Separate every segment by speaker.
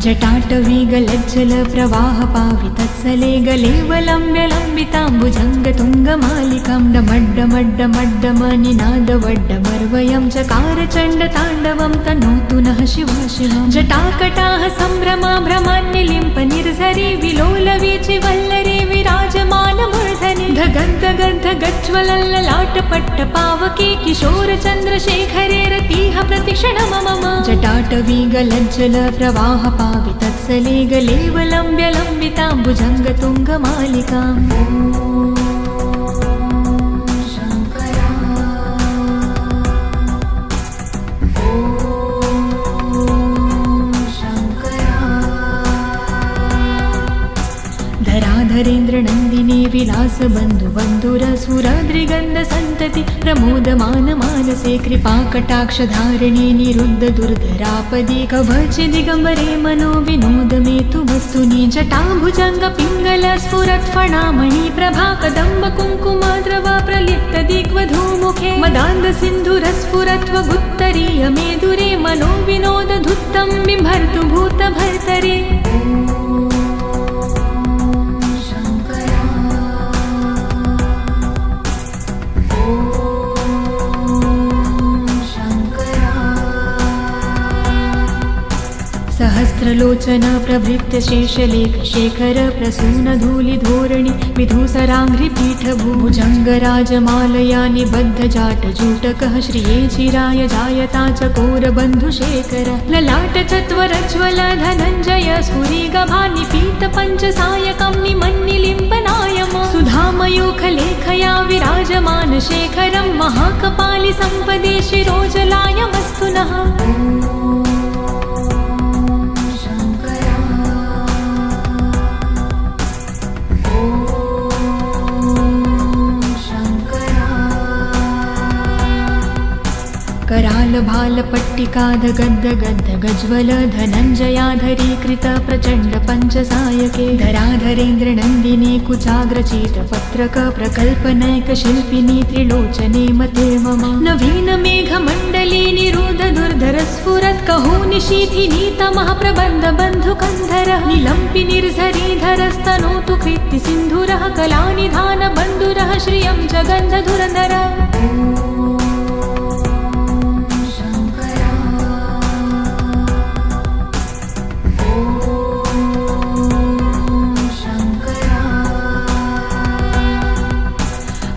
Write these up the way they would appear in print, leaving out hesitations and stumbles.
Speaker 1: जटाटवी गलज्जल प्रवाह पावितत्सले गलेवलम्ब्य लम्बिताम्बुजङ्गतुङ्गमालिकां डमड्डमड्डमड्डमनिनादवड्डमर्वयं चकार चण्डताण्डवं तनोतु नः शिवा शिवं जटाकटाः सम्भ्रमा भ्रमान्निलिम्प निर्झरी विलोलवीचि वल्लरी विराजमानमूर्धनि धगन्धगन्ध गज्ज्वलल्ललाटपट्टपावके किशोरचन्द्रशेखरे रतिः प्रतिक्षण मम जटाटवी गलज्जल प्रवाह पावितत्सले गलेवलम्ब्य लम्बिताम्बुजङ्गतुङ्गमालिकाम् धराधरेन्द्र नन्दिनी विलास बन्धु बन्धुरसुराद्रिगन्ध सन्तति प्रमोदमान मानसे कृपाकटाक्षधारिणी निरुद्ध दुर्धरापदि कवच दिगम्बरे मनो विनोद मे तु वस्तुनि जटाभुजङ्ग पिङ्गल स्फुरत्फणामणि प्रभा कदम्ब कुङ्कुमाद्रव प्रलिप्त दिग्वधूमुखे मदान्ध सिन्धुरस्फुरत्व गुत्तरीय मेदुरे मनो विनोद धुत्तं बिम्भर्तु भूतभर्तरे सहस्रलोचन प्रभृत्य शेषलेख शेखर प्रसून धूलि धोरणि विधूसराङ्घ्रिपीठ भुजङ्गराजमालया निबद्ध जाट जूटकः श्रिये चिराय जायता चकोर बन्धुशेखर ललाट चत्वरज्वल धनञ्जय स्फुरिगभा निपीत पञ्चसायकं निमन्निलिम्पनायम सुधामयूखलेखया विराजमान शेखरं महाकपालि सम्पदे शिरोजलायमस्तु नः करालभालपट्टिकाध गद्द गद्द गज्वल धनञ्जयाधरीकृत प्रचण्ड पञ्चसायके धराधरेन्द्र नन्दिनी कुचाग्रचित्रपत्रक प्रकल्पनैक शिल्पिनी त्रिलोचने मते मम नवीन मेघमण्डली निरुद्ध दुर्धर स्फुरत् कहोनिशीथिनी तमः प्रबन्ध बन्धुकन्धर निलम्पि निर्झरीधरस्तनोतु कृत्ति सिन्धुरः कलानिधान बन्धुरः श्रियं जगन्ध धुरधर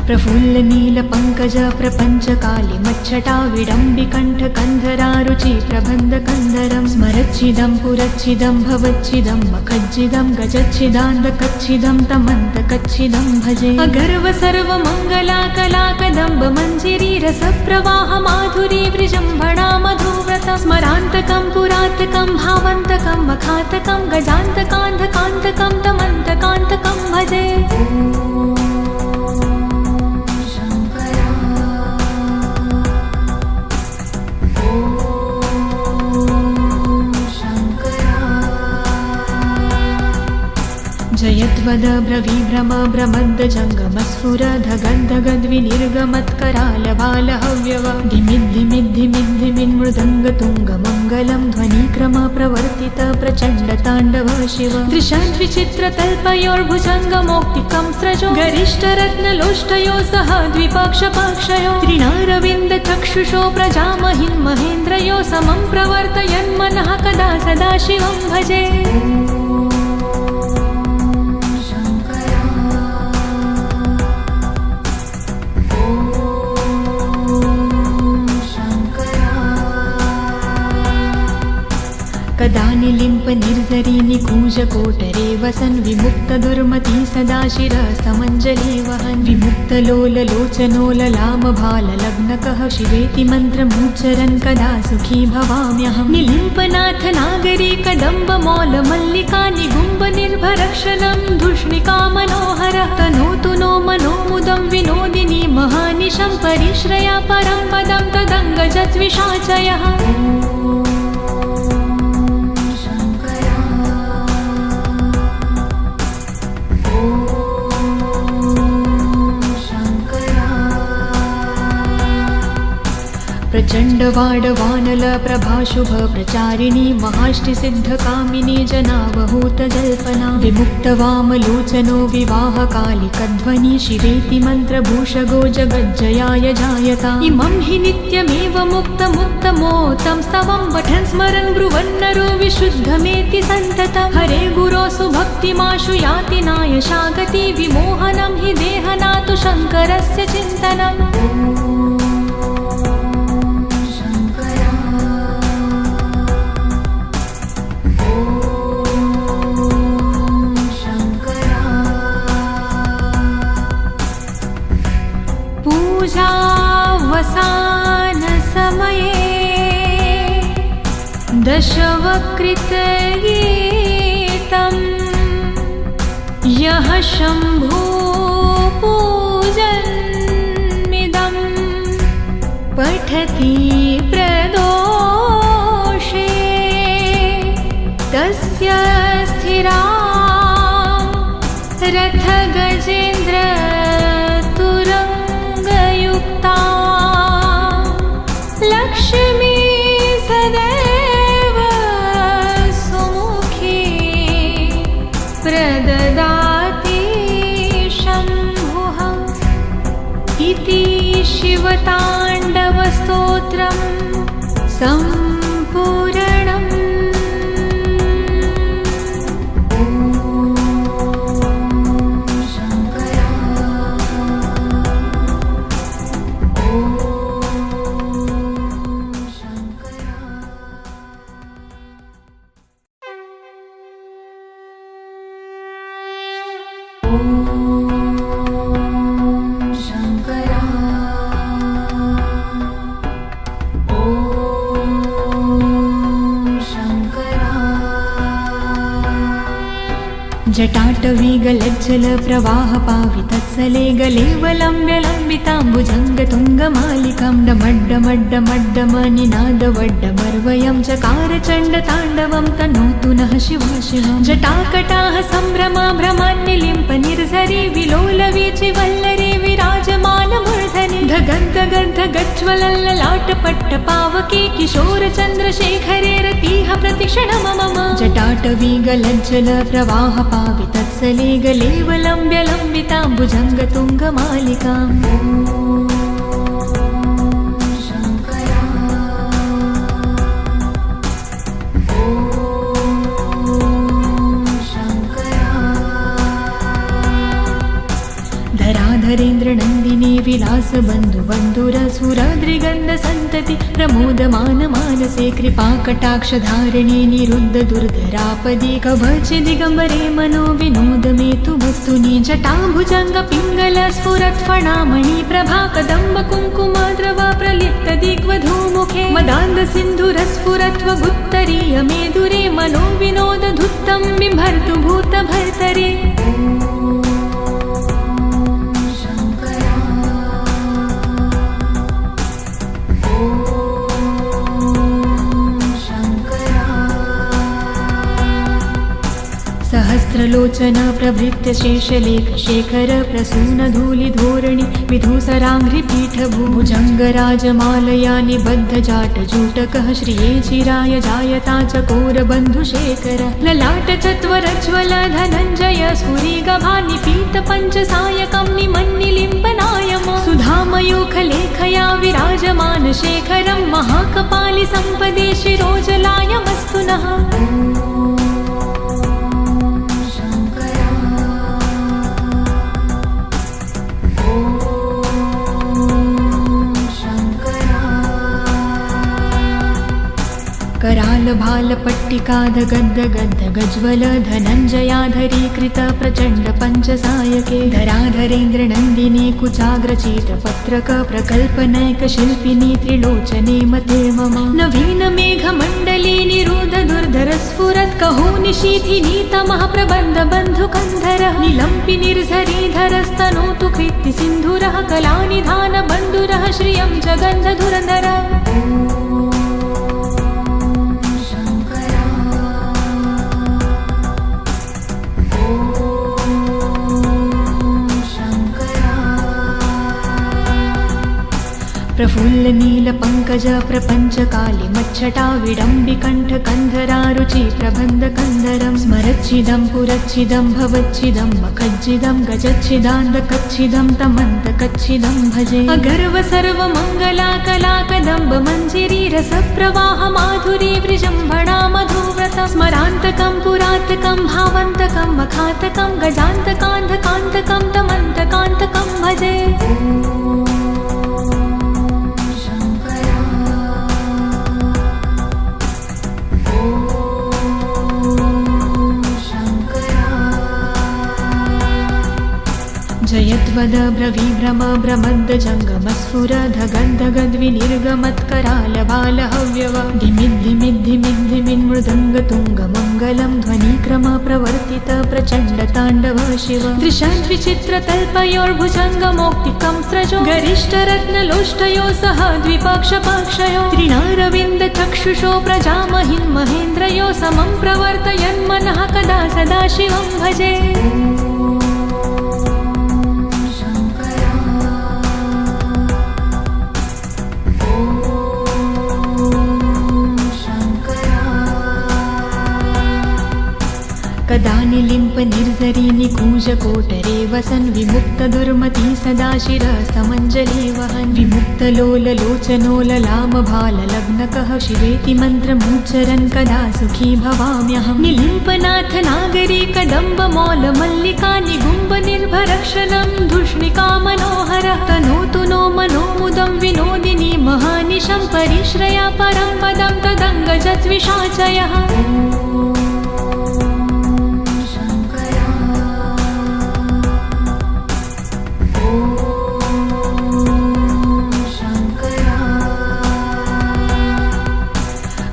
Speaker 1: प्रफुल्ल नील पंकज प्रपंच काली मच्छटा विडम्बि कंठ कंधरारुचि प्रबंध कंधरं स्मरच्छिदं पुरच्छिदं भवच्छिदं मखज्जिदं गजच्छिदान्द कच्छिदं तमन्त कच्छिदं भजे अगर्व सर्व मंगला कला कदम्ब मंजिरी रस प्रवाह माधुरी वृजंभणा मधुव्रत स्मरान्तकं पुरान्तकं भावन्तकं मखान्तकं गजान्तकान्धकान्तकं तमन्तकान्तकं भजे जयद्वद ब्रवीभ्रम ब्रमद्द जङ्गमस्फुर धगद् बाल हव्यव धिमिद्धिमिद्धिमिद्धिमिन्मृदङ्गतुङ्गमङ्गलं ध्वनिक्रम प्रवर्तित प्रचण्ड ताण्डव शिव दृशाद्विचित्रतल्पयोर्भुजङ्गमौक्तिकं स्रजो गरिष्ठरत्नलोष्टयो सह द्विपक्षपाक्षयो त्रिणारविन्द चक्षुषो प्रजामहिन् महेन्द्रयो समं प्रवर्तयन्मनः कदा सदा शिवं भजे कदा निलिम्प निर्झरी निकूज कोटरे वसन् विमुक्त दुर्मती सदा शिरसमञ्जलि वहन् विमुक्त लोल लोचनोललाम भाल लग्नकः शिवेति मन्त्रमुच्चरन् कदा सुखी भवाम्यहं निलिम्पनाथ नागरी कदम्ब मौल मल्लिका निगुम्ब निर्भरक्षलं धूष्णिका मनोहरः तनोतु नो मनोमुदं विनोदिनी महानिशं परिश्रया परं पदं तदङ्गजद्विषाचयः प्रचंड वाडवानल प्रभा शुभ प्रचारिणी महाष्टिसिद्धकामिनी जनावहूत जल्पना विमुक्त वामलोचनो विवाहकालिकध्वनि शिवेति मन्त्रभूषगो जगज्जयाय जायता इमं हि नित्यमेव मुक्तमुत्तमोत्तं स्तवं पठन् स्मरन् ब्रुवन्नरो विशुद्धमेति सन्ततं हरे गुरोसु भक्तिमाशु याति नायशागति विमोहनं हि देहनातु शङ्करस्य चिन्तनम् पूजावसान समये दशवक्त्रगीतं यः शम्भो पूजन्मिदं पठति प्रदोषे तस्य स्थिरा रथगजेन्द्र लक्ष्मी सदैव सुमुखी प्रददाति शम्भुः इति शिवताण्डवस्तोत्रं सम्पूर्णम् जटाटवीगलज्जल प्रवाह पावितत्सले गलेवलम्ब्यलम्बिताम्बुजङ्गतुङ्गमालिकां डमड्डमड्डमड्डमनिनादवड्डमर्वयं चकार चण्डताण्डवं तनोतु नः शिवा शिवं जटाकटाः सम्भ्रमा भ्रमान्निलिम्प निर्झरी विलोलवीचि वल्लरी विराजमानमूर्धनि धगन्धगन्धगज्ज्वलल्ललाटपट्टपावके किशोरचन्द्रशेखरे रतिः प्रतिक्षण मम जटाटवीगलज्जल प्रवाह पावितत्सले गलेवलम्ब्यलम्बिताम्बुजङ्गतुङ्गमालिकाम् धराधरेन्द्र नन्दिनी विलास बन्धु बन्धुरसुराद्रिगन्ध सन्तति प्रमोदमान मानसे कृपाकटाक्षधारिणी निरुद्ध दुर्धरापदि कवच दिगम्बरे मनो विनोद मे तु वस्तुनि जटाभुजङ्ग पिङ्गल स्फुरत्फणामणि प्रभा कदम्ब कुङ्कुमाद्रव प्रलिप्त दिग्वधूमुखे मदान्द सिन्धुरस्फुरत्व गुत्तरीय मेदुरे मनो विनोद धुत्तं बिम्भर्तु भूत भर्तरे सहस्रलोचन प्रभृत्य शेषलेख शेखर प्रसून धूलिधोरणि विधूसराङ्घ्रिपीठभुजङ्गराजमालया निबद्ध जाटजूटकः श्रिये चिराय जायता चकोरबन्धुशेखर ललाट चत्वरज्वल धनञ्जय स्फुरिगभानिपीत पञ्चसायकं निमन्निलिम्पनायम सुधामयूखलेखया विराजमान शेखरं महाकपालि सम्पदे शिरोजलायमस्तु नः करालभालपट्टिकाध गद्द गद्द गज्वल धनञ्जयाधरीकृत प्रचण्ड पञ्चसायके धराधरेन्द्र नन्दिनी कुचाग्रचित पत्रक प्रकल्पनैक शिल्पिनी त्रिलोचने मते मम नवीन मेघमण्डली निरुद्ध दुर्धर स्फुरत् कहो निशीथिनी तमः प्रबन्ध बन्धुकन्धर निलम्पि निर्झरीधरस्तनोतु कृत्ति सिन्धुरः कलानिधान बन्धुरः श्रियं जगन्धधुरधर प्रफुल्ल नीलपङ्कज प्रपञ्चकाली मच्छटा विडम्बिकण्ठकन्धरारुचि प्रबन्धकन्धरं स्मरच्छिदं पुरच्छिदं भवच्छिदं मखज्जिदं गजच्छिदान्धकच्छिदं तमन्तकच्छिदं भजे अगर्व सर्वमङ्गला कलाकदम्ब मञ्जिरी रसप्रवाह माधुरी विजृम्भणा मधुव्रतं स्मरान्तकं पुरान्तकं भावन्तकं मखान्तकं गजान्तकान्धकान्तकं तमन्तकान्तकं भजे जयद्वद ब्रवीभ्रम ब्रमद्दजङ्गमस्फुरधगन्धगद्विनिर्गमत्करालबालहव्यव धिमिद्धिमिद्धिमिद्धिमिन्मृदङ्गतुङ्गमङ्गलं ध्वनिक्रम प्रवर्तित प्रचण्डताण्डव शिव दृशाद्विचित्रतल्पयोर्भुजङ्गमौक्तिकं स्रजो गरिष्ठरत्नलोष्टयो सह द्विपक्षपक्षयो त्रिणारविन्दचक्षुषो प्रजामहिन् महेन्द्रयो समं प्रवर्तयन्मनः कदा सदा शिवं भजे कदा निलिम्प निर्झरी निकूजकोटरे वसन् विमुक्तदुर्मती सदा शिरसमञ्जली वहन् विमुक्तलोललोचनो ललामभाललग्नकः शिवेति मन्त्रमुच्चरन् कदा सुखी भवाम्यहं निलिम्पनाथ नागरी कदम्बमौलमल्लिका निगुम्बनिर्भरक्षणं धूष्णिका मनोहरः तनोतु नो मनोमुदं विनोदिनी महानिशं परिश्रया परं पदं तदङ्गजद्विषाचयः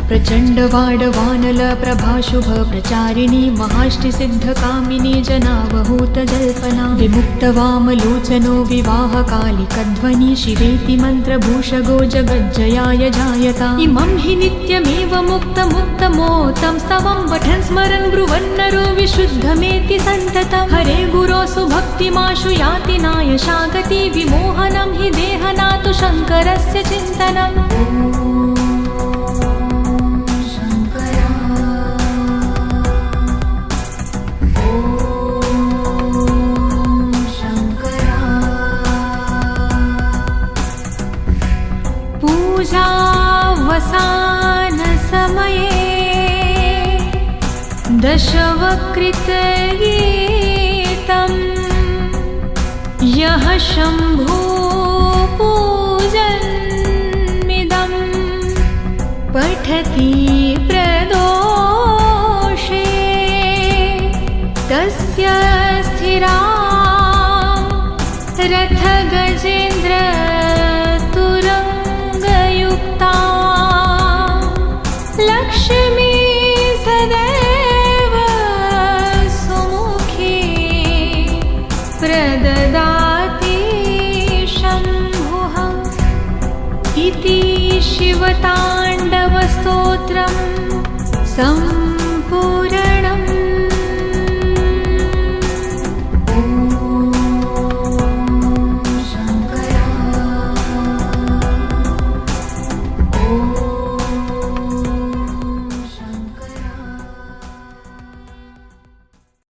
Speaker 1: प्रचण्डवाडवानल प्रभाशुभ प्रचारिणी महाष्टिसिद्धकामिनी जनावहूतजल्पना विमुक्तवामलोचनो विवाहकालिकध्वनि शिवेति मन्त्रभूषगो जगज्जयाय जायता इमं हि नित्यमेव मुक्तमुक्तमोतं स्तवं पठन् स्मरन् ब्रुवन्नरो विशुद्धमेति सन्ततं हरे गुरो सुभक्तिमाशु याति नायशागति विमोहनं हि देहनातु शङ्करस्य चिन्तनम् पूजावसानसमये दशवक्त्रगीतं यः शम्भो पूजन्मिदं पठति प्रदोषे तस्य स्थिरा रथगजेन्द्र लक्ष्मी सदैव सुमुखी प्रददाति शम्भुः इति शिवताण्डवस्तोत्रम्